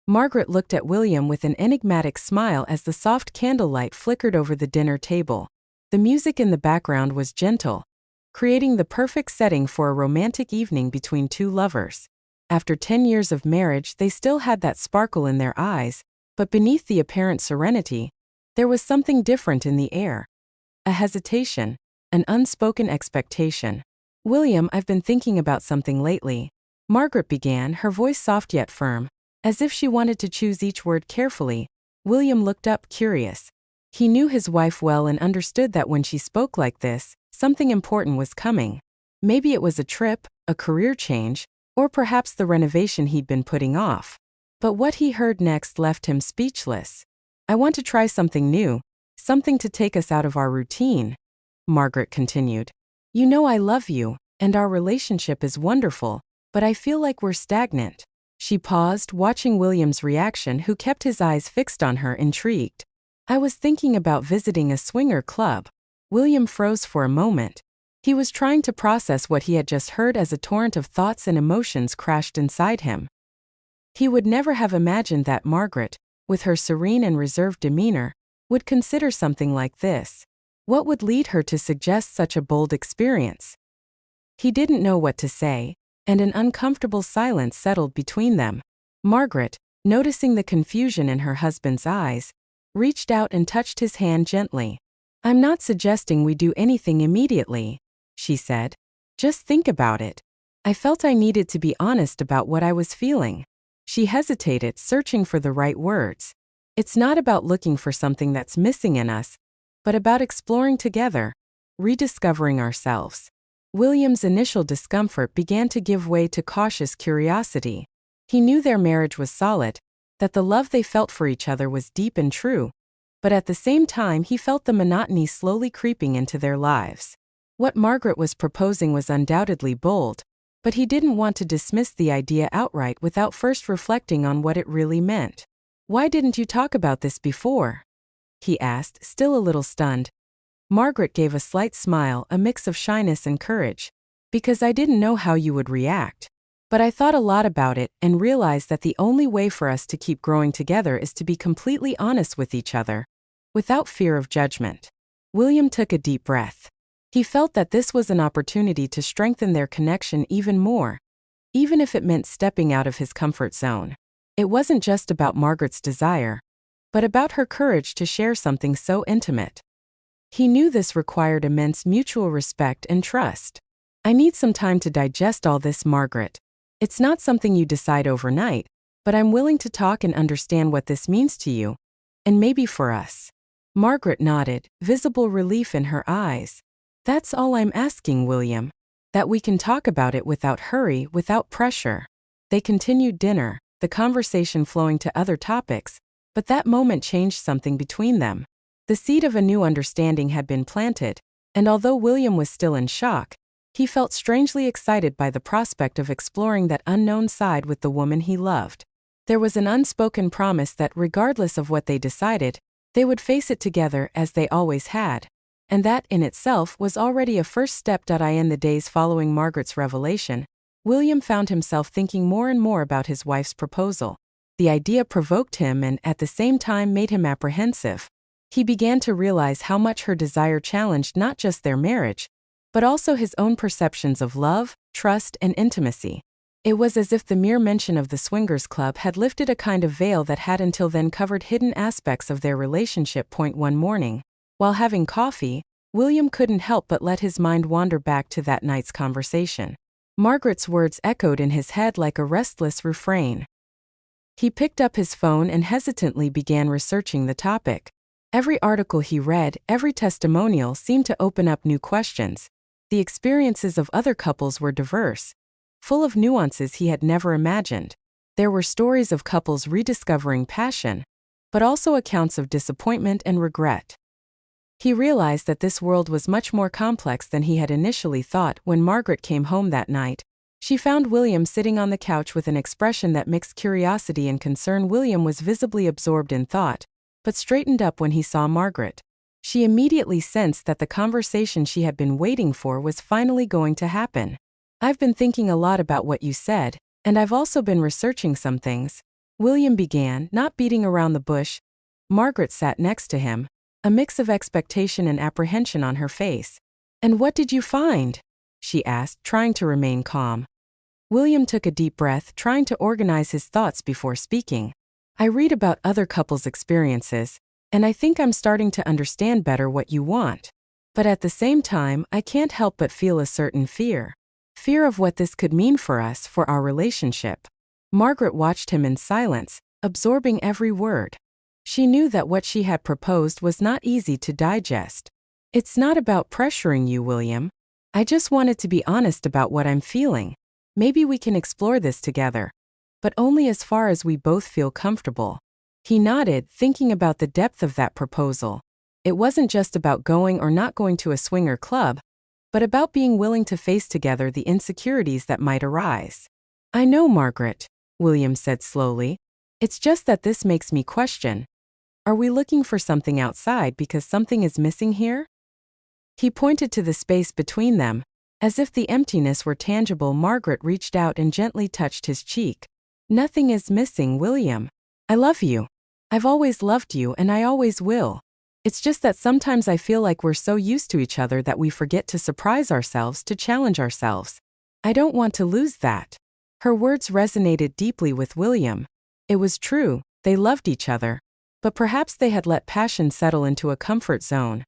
Margaret looked at William with an enigmatic smile as the soft candlelight flickered over the dinner table. The music in the background was gentle, creating the perfect setting for a romantic evening between two lovers. After 10 years of marriage, they still had that sparkle in their eyes, but beneath the apparent serenity, there was something different in the air. A hesitation, an unspoken expectation. "William, I've been thinking about something lately," Margaret began, her voice soft yet firm, as if she wanted to choose each word carefully. William looked up, curious. He knew his wife well and understood that when she spoke like this, something important was coming. Maybe it was a trip, a career change, or perhaps the renovation he'd been putting off. But what he heard next left him speechless. "I want to try something new, something to take us out of our routine," Margaret continued. "You know I love you, and our relationship is wonderful, but I feel like we're stagnant." She paused, watching William's reaction, who kept his eyes fixed on her, intrigued. "I was thinking about visiting a swinger club." William froze for a moment. He was trying to process what he had just heard as a torrent of thoughts and emotions crashed inside him. He would never have imagined that Margaret, with her serene and reserved demeanor, would consider something like this. What would lead her to suggest such a bold experience? He didn't know what to say, and an uncomfortable silence settled between them. Margaret, noticing the confusion in her husband's eyes, reached out and touched his hand gently. "I'm not suggesting we do anything immediately," she said. "Just think about it." I felt I needed to be honest about what I was feeling. She hesitated, searching for the right words. "It's not about looking for something that's missing in us, but about exploring together, rediscovering ourselves." William's initial discomfort began to give way to cautious curiosity. He knew their marriage was solid, that the love they felt for each other was deep and true, but at the same time he felt the monotony slowly creeping into their lives. What Margaret was proposing was undoubtedly bold, but he didn't want to dismiss the idea outright without first reflecting on what it really meant. "Why didn't you talk about this before?" he asked, still a little stunned. Margaret gave a slight smile, a mix of shyness and courage. "Because I didn't know how you would react. But I thought a lot about it and realized that the only way for us to keep growing together is to be completely honest with each other, without fear of judgment." William took a deep breath. He felt that this was an opportunity to strengthen their connection even more, even if it meant stepping out of his comfort zone. It wasn't just about Margaret's desire, but about her courage to share something so intimate. He knew this required immense mutual respect and trust. "I need some time to digest all this, Margaret. It's not something you decide overnight, but I'm willing to talk and understand what this means to you, and maybe for us." Margaret nodded, visible relief in her eyes. "That's all I'm asking, William. That we can talk about it without hurry, without pressure." They continued dinner, the conversation flowing to other topics, but that moment changed something between them. The seed of a new understanding had been planted, and although William was still in shock, he felt strangely excited by the prospect of exploring that unknown side with the woman he loved. There was an unspoken promise that regardless of what they decided, they would face it together as they always had. And that in itself was already a first step. In the days following Margaret's revelation, William found himself thinking more and more about his wife's proposal. The idea provoked him and at the same time made him apprehensive. He began to realize how much her desire challenged not just their marriage, but also his own perceptions of love, trust, and intimacy. It was as if the mere mention of the swingers club had lifted a kind of veil that had until then covered hidden aspects of their relationship. One morning, while having coffee, William couldn't help but let his mind wander back to that night's conversation. Margaret's words echoed in his head like a restless refrain. He picked up his phone and hesitantly began researching the topic. Every article he read, every testimonial seemed to open up new questions. The experiences of other couples were diverse, full of nuances he had never imagined. There were stories of couples rediscovering passion, but also accounts of disappointment and regret. He realized that this world was much more complex than he had initially thought. When Margaret came home that night, she found William sitting on the couch with an expression that mixed curiosity and concern. William was visibly absorbed in thought, but straightened up when he saw Margaret. She immediately sensed that the conversation she had been waiting for was finally going to happen. "I've been thinking a lot about what you said, and I've also been researching some things," William began, not beating around the bush. Margaret sat next to him, a mix of expectation and apprehension on her face. "And what did you find?" she asked, trying to remain calm. William took a deep breath, trying to organize his thoughts before speaking. "I read about other couples' experiences, and I think I'm starting to understand better what you want. But at the same time, I can't help but feel a certain fear. Fear of what this could mean for us, for our relationship." Margaret watched him in silence, absorbing every word. She knew that what she had proposed was not easy to digest. "It's not about pressuring you, William. I just wanted to be honest about what I'm feeling. Maybe we can explore this together, but only as far as we both feel comfortable." He nodded, thinking about the depth of that proposal. It wasn't just about going or not going to a swinger club, but about being willing to face together the insecurities that might arise. "I know, Margaret," William said slowly. "It's just that this makes me question. Are we looking for something outside because something is missing here?" He pointed to the space between them. As if the emptiness were tangible, Margaret reached out and gently touched his cheek. "Nothing is missing, William. I love you. I've always loved you and I always will. It's just that sometimes I feel like we're so used to each other that we forget to surprise ourselves, to challenge ourselves. I don't want to lose that." Her words resonated deeply with William. It was true, they loved each other, but perhaps they had let passion settle into a comfort zone.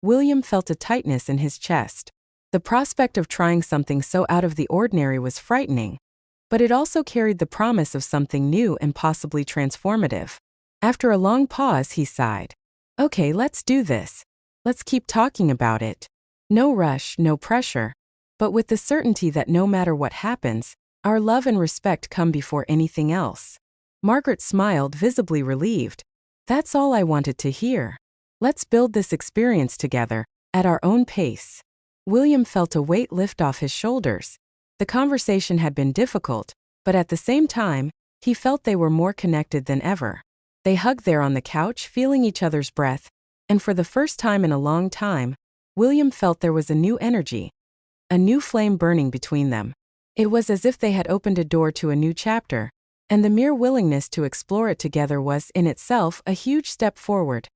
William felt a tightness in his chest. The prospect of trying something so out of the ordinary was frightening, but it also carried the promise of something new and possibly transformative. After a long pause, he sighed. "Okay, let's do this. Let's keep talking about it. No rush, no pressure, but with the certainty that no matter what happens, our love and respect come before anything else." Margaret smiled, visibly relieved. "That's all I wanted to hear. Let's build this experience together, at our own pace." William felt a weight lift off his shoulders. The conversation had been difficult, but at the same time, he felt they were more connected than ever. They hugged there on the couch, feeling each other's breath, and for the first time in a long time, William felt there was a new energy, a new flame burning between them. It was as if they had opened a door to a new chapter, and the mere willingness to explore it together was, in itself, a huge step forward.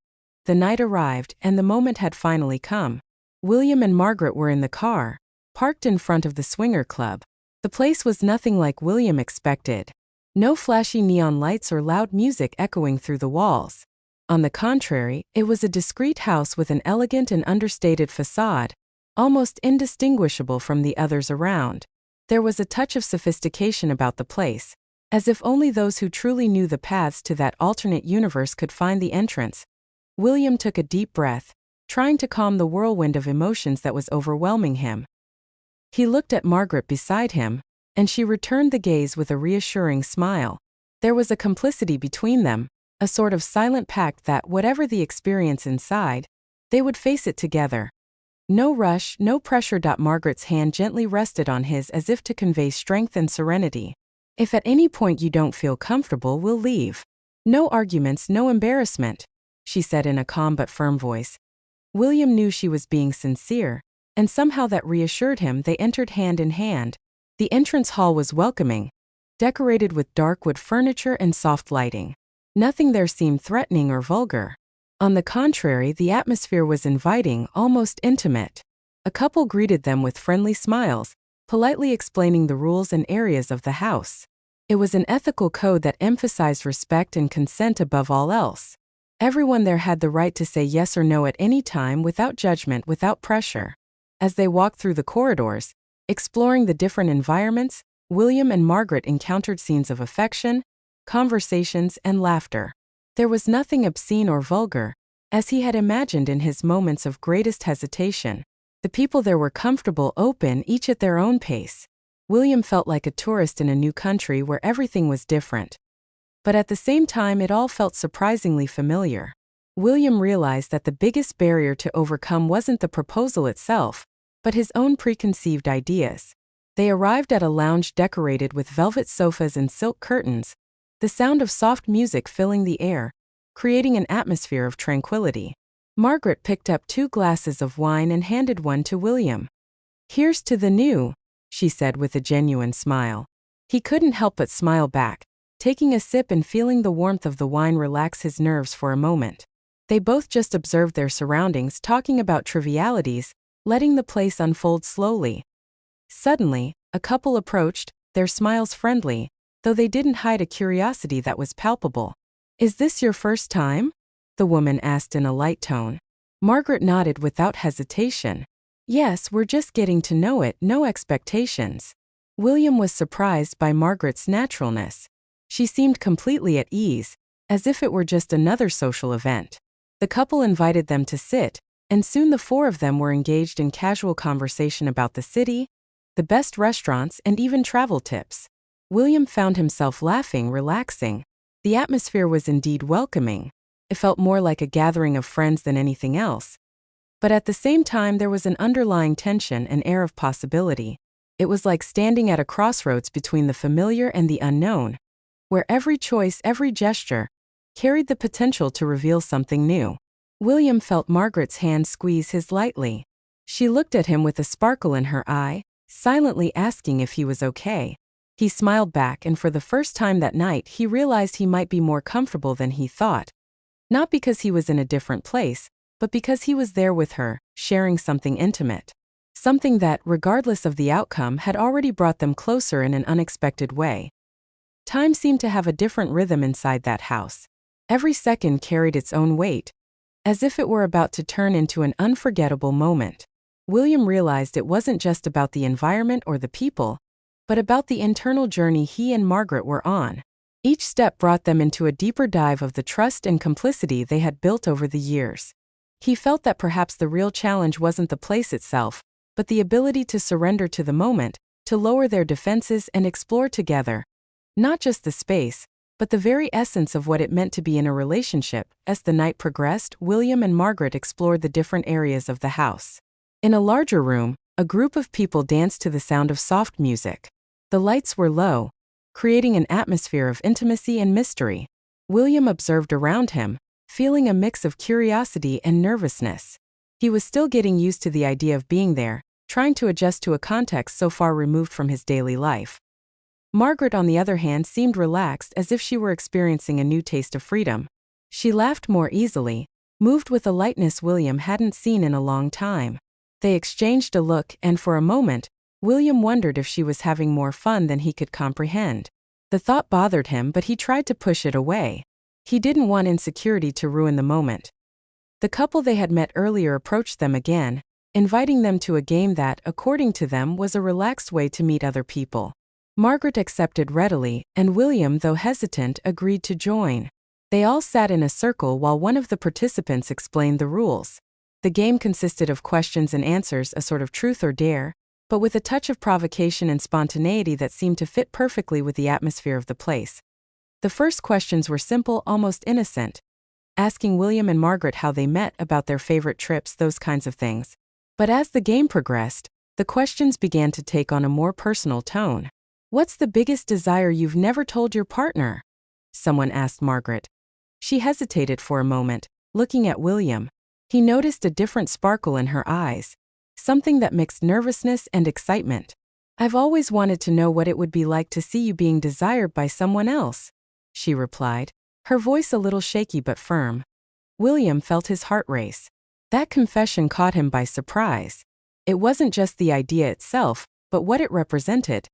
The night arrived, and the moment had finally come. William and Margaret were in the car, parked in front of the swinger club. The place was nothing like William expected. No flashy neon lights or loud music echoing through the walls. On the contrary, it was a discreet house with an elegant and understated facade, almost indistinguishable from the others around. There was a touch of sophistication about the place, as if only those who truly knew the paths to that alternate universe could find the entrance. William took a deep breath, trying to calm the whirlwind of emotions that was overwhelming him. He looked at Margaret beside him, and she returned the gaze with a reassuring smile. There was a complicity between them, a sort of silent pact that, whatever the experience inside, they would face it together. No rush, no pressure. Margaret's hand gently rested on his as if to convey strength and serenity. "If at any point you don't feel comfortable, we'll leave. No arguments, no embarrassment," she said in a calm but firm voice. William knew she was being sincere, and somehow that reassured him. They entered hand in hand. The entrance hall was welcoming, decorated with dark wood furniture and soft lighting. Nothing there seemed threatening or vulgar. On the contrary, the atmosphere was inviting, almost intimate. A couple greeted them with friendly smiles, politely explaining the rules and areas of the house. It was an ethical code that emphasized respect and consent above all else. Everyone there had the right to say yes or no at any time, without judgment, without pressure. As they walked through the corridors, exploring the different environments, William and Margaret encountered scenes of affection, conversations, and laughter. There was nothing obscene or vulgar, as he had imagined in his moments of greatest hesitation. The people there were comfortable, open, each at their own pace. William felt like a tourist in a new country where everything was different. But at the same time, it all felt surprisingly familiar. William realized that the biggest barrier to overcome wasn't the proposal itself, but his own preconceived ideas. They arrived at a lounge decorated with velvet sofas and silk curtains, the sound of soft music filling the air, creating an atmosphere of tranquility. Margaret picked up 2 glasses of wine and handed one to William. "Here's to the new," she said with a genuine smile. He couldn't help but smile back, taking a sip and feeling the warmth of the wine relax his nerves for a moment. They both just observed their surroundings, talking about trivialities, letting the place unfold slowly. Suddenly, a couple approached, their smiles friendly, though they didn't hide a curiosity that was palpable. "Is this your first time?" the woman asked in a light tone. Margaret nodded without hesitation. "Yes, we're just getting to know it, no expectations." William was surprised by Margaret's naturalness. She seemed completely at ease, as if it were just another social event. The couple invited them to sit, and soon the four of them were engaged in casual conversation about the city, the best restaurants, and even travel tips. William found himself laughing, relaxing. The atmosphere was indeed welcoming. It felt more like a gathering of friends than anything else. But at the same time, there was an underlying tension, an air of possibility. It was like standing at a crossroads between the familiar and the unknown, where every choice, every gesture, carried the potential to reveal something new. William felt Margaret's hand squeeze his lightly. She looked at him with a sparkle in her eye, silently asking if he was okay. He smiled back, and for the first time that night he realized he might be more comfortable than he thought. Not because he was in a different place, but because he was there with her, sharing something intimate. Something that, regardless of the outcome, had already brought them closer in an unexpected way. Time seemed to have a different rhythm inside that house. Every second carried its own weight, as if it were about to turn into an unforgettable moment. William realized it wasn't just about the environment or the people, but about the internal journey he and Margaret were on. Each step brought them into a deeper dive of the trust and complicity they had built over the years. He felt that perhaps the real challenge wasn't the place itself, but the ability to surrender to the moment, to lower their defenses and explore together. Not just the space, but the very essence of what it meant to be in a relationship. As the night progressed, William and Margaret explored the different areas of the house. In a larger room, a group of people danced to the sound of soft music. The lights were low, creating an atmosphere of intimacy and mystery. William observed around him, feeling a mix of curiosity and nervousness. He was still getting used to the idea of being there, trying to adjust to a context so far removed from his daily life. Margaret, on the other hand, seemed relaxed, as if she were experiencing a new taste of freedom. She laughed more easily, moved with a lightness William hadn't seen in a long time. They exchanged a look, and for a moment, William wondered if she was having more fun than he could comprehend. The thought bothered him, but he tried to push it away. He didn't want insecurity to ruin the moment. The couple they had met earlier approached them again, inviting them to a game that, according to them, was a relaxed way to meet other people. Margaret accepted readily, and William, though hesitant, agreed to join. They all sat in a circle while one of the participants explained the rules. The game consisted of questions and answers, a sort of truth or dare, but with a touch of provocation and spontaneity that seemed to fit perfectly with the atmosphere of the place. The first questions were simple, almost innocent, asking William and Margaret how they met, about their favorite trips, those kinds of things. But as the game progressed, the questions began to take on a more personal tone. "What's the biggest desire you've never told your partner?" someone asked Margaret. She hesitated for a moment, looking at William. He noticed a different sparkle in her eyes, something that mixed nervousness and excitement. "I've always wanted to know what it would be like to see you being desired by someone else," she replied, her voice a little shaky but firm. William felt his heart race. That confession caught him by surprise. It wasn't just the idea itself, but what it represented.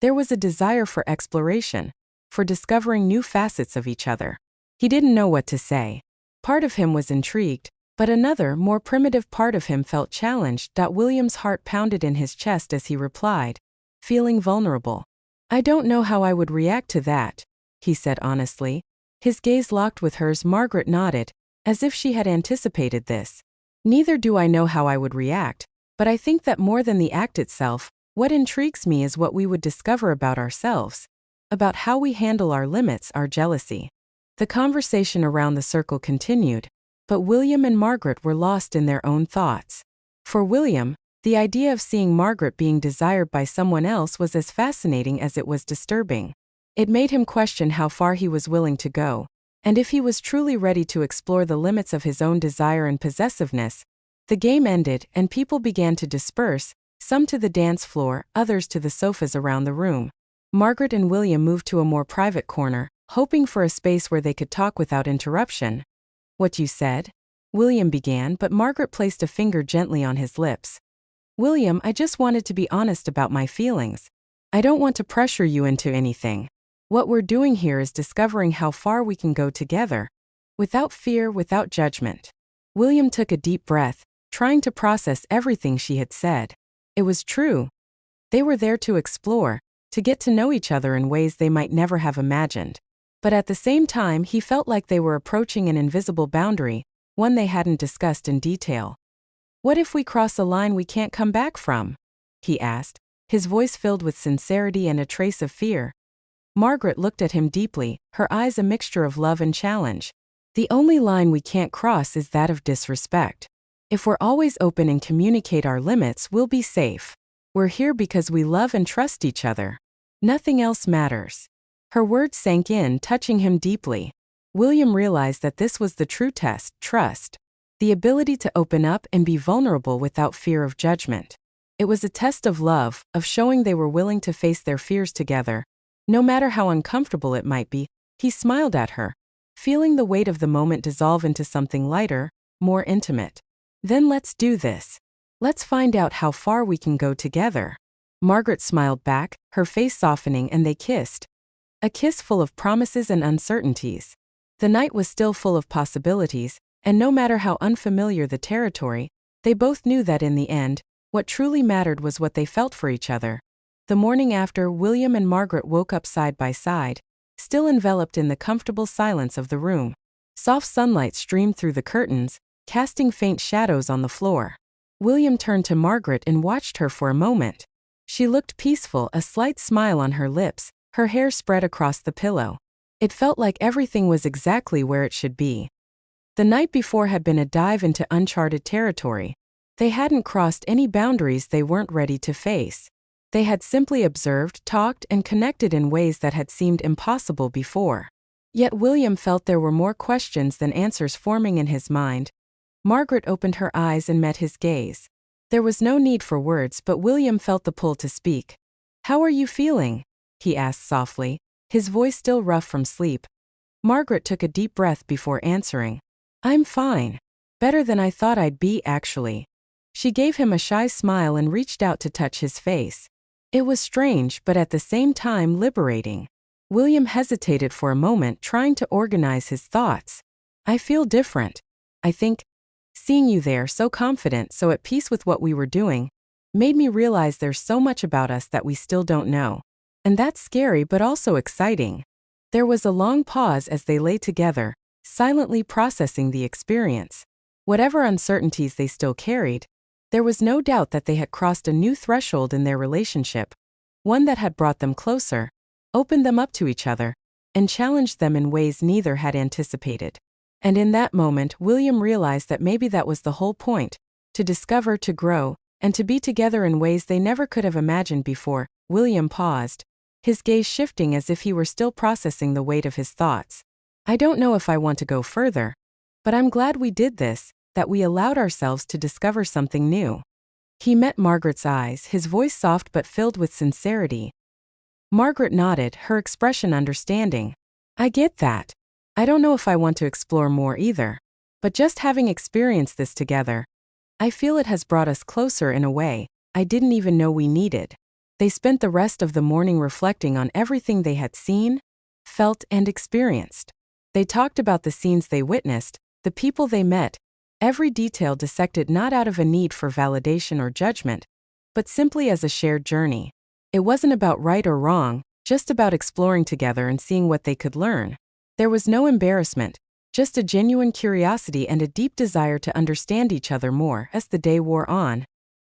There was a desire for exploration, for discovering new facets of each other. He didn't know what to say. Part of him was intrigued, but another, more primitive part of him felt challenged. William's heart pounded in his chest as he replied, feeling vulnerable. "I don't know how I would react to that," he said honestly. His gaze locked with hers. Margaret nodded, as if she had anticipated this. "Neither do I know how I would react, but I think that more than the act itself, what intrigues me is what we would discover about ourselves, about how we handle our limits, our jealousy." The conversation around the circle continued, but William and Margaret were lost in their own thoughts. For William, the idea of seeing Margaret being desired by someone else was as fascinating as it was disturbing. It made him question how far he was willing to go, and if he was truly ready to explore the limits of his own desire and possessiveness. The game ended, and people began to disperse, some to the dance floor, others to the sofas around the room. Margaret and William moved to a more private corner, hoping for a space where they could talk without interruption. "What you said?" William began, but Margaret placed a finger gently on his lips. "William, I just wanted to be honest about my feelings. I don't want to pressure you into anything. What we're doing here is discovering how far we can go together. Without fear, without judgment." William took a deep breath, trying to process everything she had said. It was true. They were there to explore, to get to know each other in ways they might never have imagined. But at the same time, he felt like they were approaching an invisible boundary, one they hadn't discussed in detail. "What if we cross a line we can't come back from?" he asked, his voice filled with sincerity and a trace of fear. Margaret looked at him deeply, her eyes a mixture of love and challenge. "The only line we can't cross is that of disrespect. If we're always open and communicate our limits, we'll be safe. We're here because we love and trust each other. Nothing else matters." Her words sank in, touching him deeply. William realized that this was the true test: trust. The ability to open up and be vulnerable without fear of judgment. It was a test of love, of showing they were willing to face their fears together. No matter how uncomfortable it might be, he smiled at her, feeling the weight of the moment dissolve into something lighter, more intimate. "Then let's do this. Let's find out how far we can go together." Margaret smiled back, her face softening, and they kissed. A kiss full of promises and uncertainties. The night was still full of possibilities, and no matter how unfamiliar the territory, they both knew that in the end, what truly mattered was what they felt for each other. The morning after, William and Margaret woke up side by side, still enveloped in the comfortable silence of the room. Soft sunlight streamed through the curtains, casting faint shadows on the floor. William turned to Margaret and watched her for a moment. She looked peaceful, a slight smile on her lips, her hair spread across the pillow. It felt like everything was exactly where it should be. The night before had been a dive into uncharted territory. They hadn't crossed any boundaries they weren't ready to face. They had simply observed, talked, and connected in ways that had seemed impossible before. Yet William felt there were more questions than answers forming in his mind. Margaret opened her eyes and met his gaze. There was no need for words, but William felt the pull to speak. "How are you feeling?" he asked softly, his voice still rough from sleep. Margaret took a deep breath before answering. "I'm fine. Better than I thought I'd be, actually." She gave him a shy smile and reached out to touch his face. It was strange, but at the same time liberating. William hesitated for a moment, trying to organize his thoughts. "I feel different. I think seeing you there, so confident, so at peace with what we were doing, made me realize there's so much about us that we still don't know. And that's scary but also exciting." There was a long pause as they lay together, silently processing the experience. Whatever uncertainties they still carried, there was no doubt that they had crossed a new threshold in their relationship, one that had brought them closer, opened them up to each other, and challenged them in ways neither had anticipated. And in that moment, William realized that maybe that was the whole point: to discover, to grow, and to be together in ways they never could have imagined before. William paused, his gaze shifting as if he were still processing the weight of his thoughts. "I don't know if I want to go further, but I'm glad we did this, that we allowed ourselves to discover something new." He met Margaret's eyes, his voice soft but filled with sincerity. Margaret nodded, her expression understanding. "I get that. I don't know if I want to explore more either. But just having experienced this together, I feel it has brought us closer in a way I didn't even know we needed." They spent the rest of the morning reflecting on everything they had seen, felt, and experienced. They talked about the scenes they witnessed, the people they met, every detail dissected not out of a need for validation or judgment, but simply as a shared journey. It wasn't about right or wrong, just about exploring together and seeing what they could learn. There was no embarrassment, just a genuine curiosity and a deep desire to understand each other more. As the day wore on,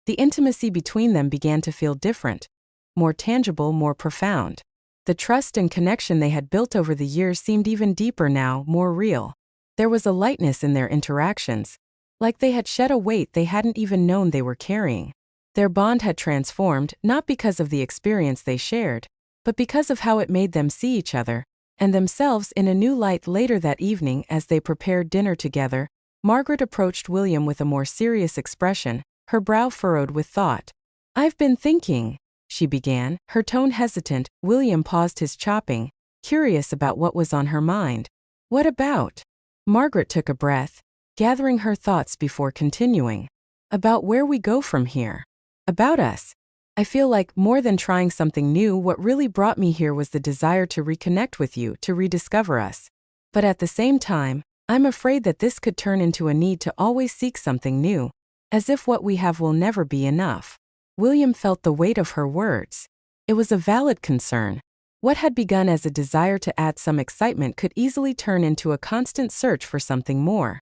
the intimacy between them began to feel different, more tangible, more profound. The trust and connection they had built over the years seemed even deeper now, more real. There was a lightness in their interactions, like they had shed a weight they hadn't even known they were carrying. Their bond had transformed, not because of the experience they shared, but because of how it made them see each other and themselves in a new light. Later that evening, as they prepared dinner together, Margaret approached William with a more serious expression, her brow furrowed with thought. "I've been thinking," she began, her tone hesitant. William paused his chopping, curious about what was on her mind. What about? Margaret took a breath, gathering her thoughts before continuing. About where we go from here. About us. I feel like, more than trying something new, what really brought me here was the desire to reconnect with you, to rediscover us. But at the same time, I'm afraid that this could turn into a need to always seek something new, as if what we have will never be enough. William felt the weight of her words. It was a valid concern. What had begun as a desire to add some excitement could easily turn into a constant search for something more.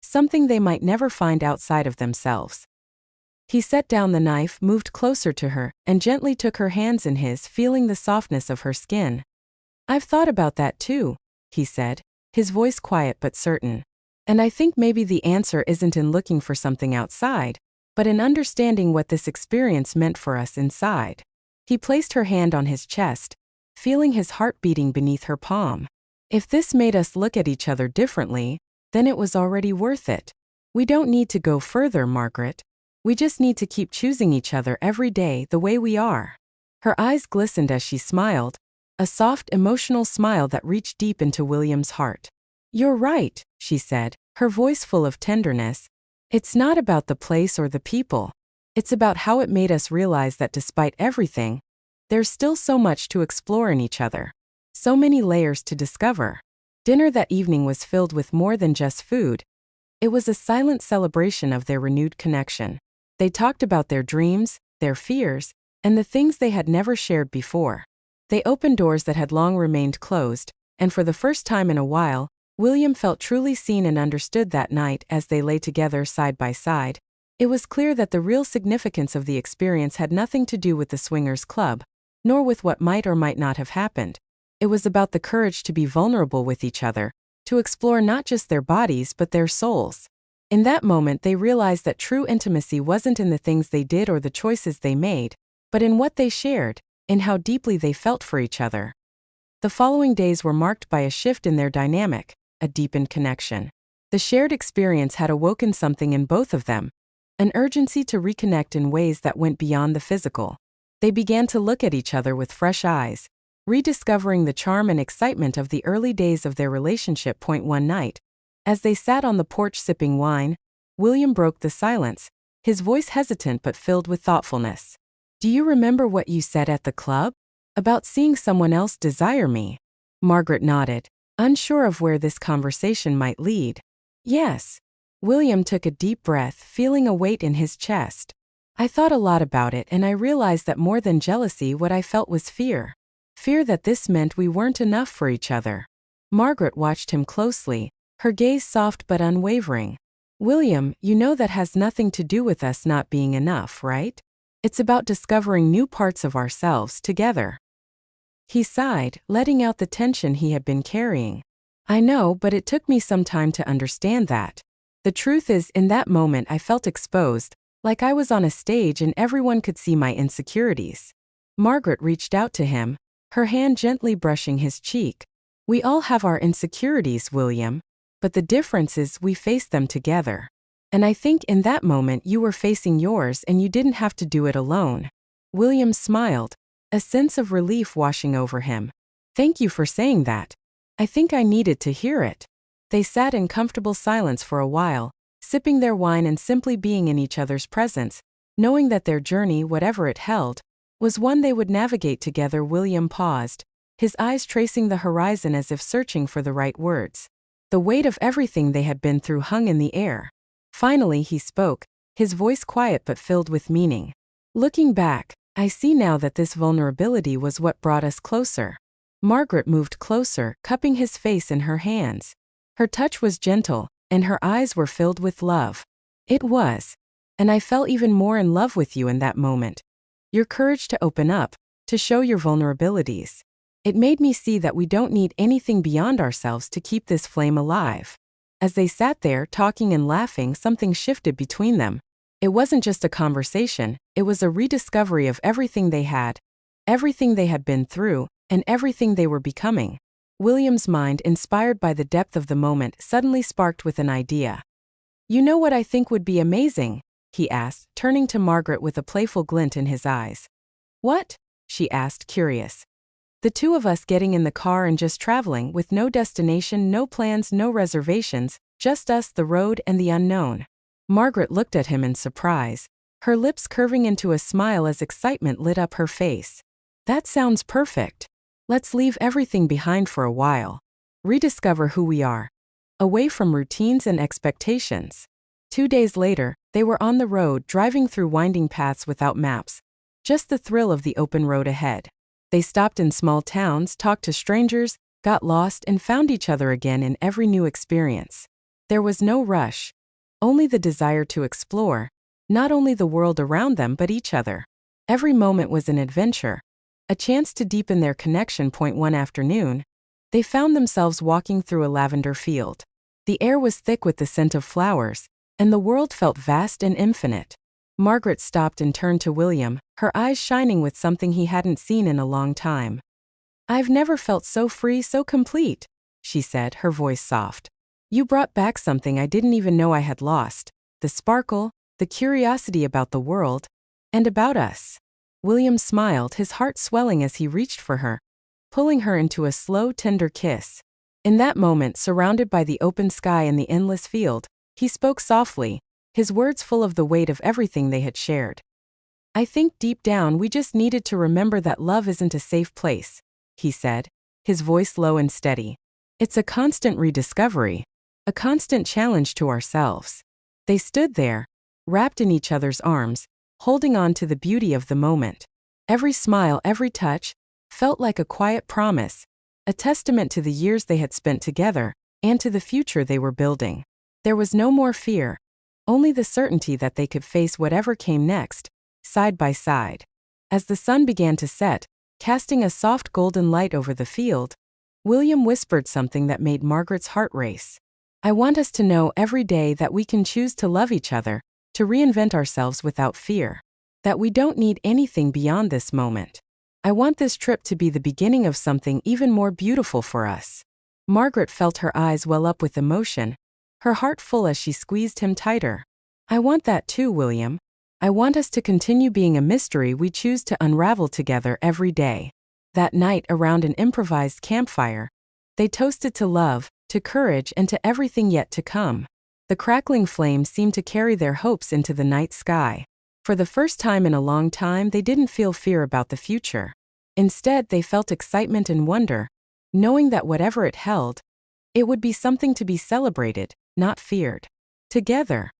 Something they might never find outside of themselves. He set down the knife, moved closer to her, and gently took her hands in his, feeling the softness of her skin. I've thought about that too, he said, his voice quiet but certain. And I think maybe the answer isn't in looking for something outside, but in understanding what this experience meant for us inside. He placed her hand on his chest, feeling his heart beating beneath her palm. If this made us look at each other differently, then it was already worth it. We don't need to go further, Margaret. We just need to keep choosing each other every day the way we are. Her eyes glistened as she smiled, a soft, emotional smile that reached deep into William's heart. You're right, she said, her voice full of tenderness. It's not about the place or the people. It's about how it made us realize that despite everything, there's still so much to explore in each other. So many layers to discover. Dinner that evening was filled with more than just food. It was a silent celebration of their renewed connection. They talked about their dreams, their fears, and the things they had never shared before. They opened doors that had long remained closed, and for the first time in a while, William felt truly seen and understood that night as they lay together side by side. It was clear that the real significance of the experience had nothing to do with the swingers' club, nor with what might or might not have happened. It was about the courage to be vulnerable with each other, to explore not just their bodies but their souls. In that moment they realized that true intimacy wasn't in the things they did or the choices they made, but in what they shared, in how deeply they felt for each other. The following days were marked by a shift in their dynamic, a deepened connection. The shared experience had awoken something in both of them, an urgency to reconnect in ways that went beyond the physical. They began to look at each other with fresh eyes, rediscovering the charm and excitement of the early days of their relationship. One night, as they sat on the porch sipping wine, William broke the silence, his voice hesitant but filled with thoughtfulness. Do you remember what you said at the club? About seeing someone else desire me? Margaret nodded, unsure of where this conversation might lead. Yes. William took a deep breath, feeling a weight in his chest. I thought a lot about it and I realized that more than jealousy, what I felt was fear. Fear that this meant we weren't enough for each other. Margaret watched him closely, her gaze soft but unwavering. William, you know that has nothing to do with us not being enough, right? It's about discovering new parts of ourselves together. He sighed, letting out the tension he had been carrying. I know, but it took me some time to understand that. The truth is, in that moment I felt exposed, like I was on a stage and everyone could see my insecurities. Margaret reached out to him, her hand gently brushing his cheek. We all have our insecurities, William. But the difference is we face them together. And I think in that moment you were facing yours and you didn't have to do it alone. William smiled, a sense of relief washing over him. Thank you for saying that. I think I needed to hear it. They sat in comfortable silence for a while, sipping their wine and simply being in each other's presence, knowing that their journey, whatever it held, was one they would navigate together. William paused, his eyes tracing the horizon as if searching for the right words. The weight of everything they had been through hung in the air. Finally he spoke, his voice quiet but filled with meaning. Looking back, I see now that this vulnerability was what brought us closer. Margaret moved closer, cupping his face in her hands. Her touch was gentle, and her eyes were filled with love. It was. And I fell even more in love with you in that moment. Your courage to open up, to show your vulnerabilities. It made me see that we don't need anything beyond ourselves to keep this flame alive. As they sat there talking and laughing, something shifted between them. It wasn't just a conversation, it was a rediscovery of everything they had been through, and everything they were becoming. William's mind, inspired by the depth of the moment, suddenly sparked with an idea. You know what I think would be amazing? He asked, turning to Margaret with a playful glint in his eyes. What? She asked, curious. The two of us getting in the car and just traveling, with no destination, no plans, no reservations, just us, the road, and the unknown. Margaret looked at him in surprise, her lips curving into a smile as excitement lit up her face. That sounds perfect. Let's leave everything behind for a while. Rediscover who we are. Away from routines and expectations. 2 days later, they were on the road, driving through winding paths without maps. Just the thrill of the open road ahead. They stopped in small towns, talked to strangers, got lost, and found each other again in every new experience. There was no rush. Only the desire to explore, not only the world around them but each other. Every moment was an adventure. A chance to deepen their connection. One afternoon, they found themselves walking through a lavender field. The air was thick with the scent of flowers, and the world felt vast and infinite. Margaret stopped and turned to William, her eyes shining with something he hadn't seen in a long time. I've never felt so free, so complete, she said, her voice soft. You brought back something I didn't even know I had lost, the sparkle, the curiosity about the world, and about us. William smiled, his heart swelling as he reached for her, pulling her into a slow, tender kiss. In that moment, surrounded by the open sky and the endless field, he spoke softly, his words full of the weight of everything they had shared. I think deep down we just needed to remember that love isn't a safe place, he said, his voice low and steady. It's a constant rediscovery, a constant challenge to ourselves. They stood there, wrapped in each other's arms, holding on to the beauty of the moment. Every smile, every touch, felt like a quiet promise, a testament to the years they had spent together, and to the future they were building. There was no more fear, only the certainty that they could face whatever came next, side by side. As the sun began to set, casting a soft golden light over the field, William whispered something that made Margaret's heart race. I want us to know every day that we can choose to love each other, to reinvent ourselves without fear. That we don't need anything beyond this moment. I want this trip to be the beginning of something even more beautiful for us. Margaret felt her eyes well up with emotion, her heart full as she squeezed him tighter. I want that too, William. I want us to continue being a mystery we choose to unravel together every day. That night, around an improvised campfire, they toasted to love, to courage, and to everything yet to come. The crackling flames seemed to carry their hopes into the night sky. For the first time in a long time, they didn't feel fear about the future. Instead, they felt excitement and wonder, knowing that whatever it held, it would be something to be celebrated, not feared. Together,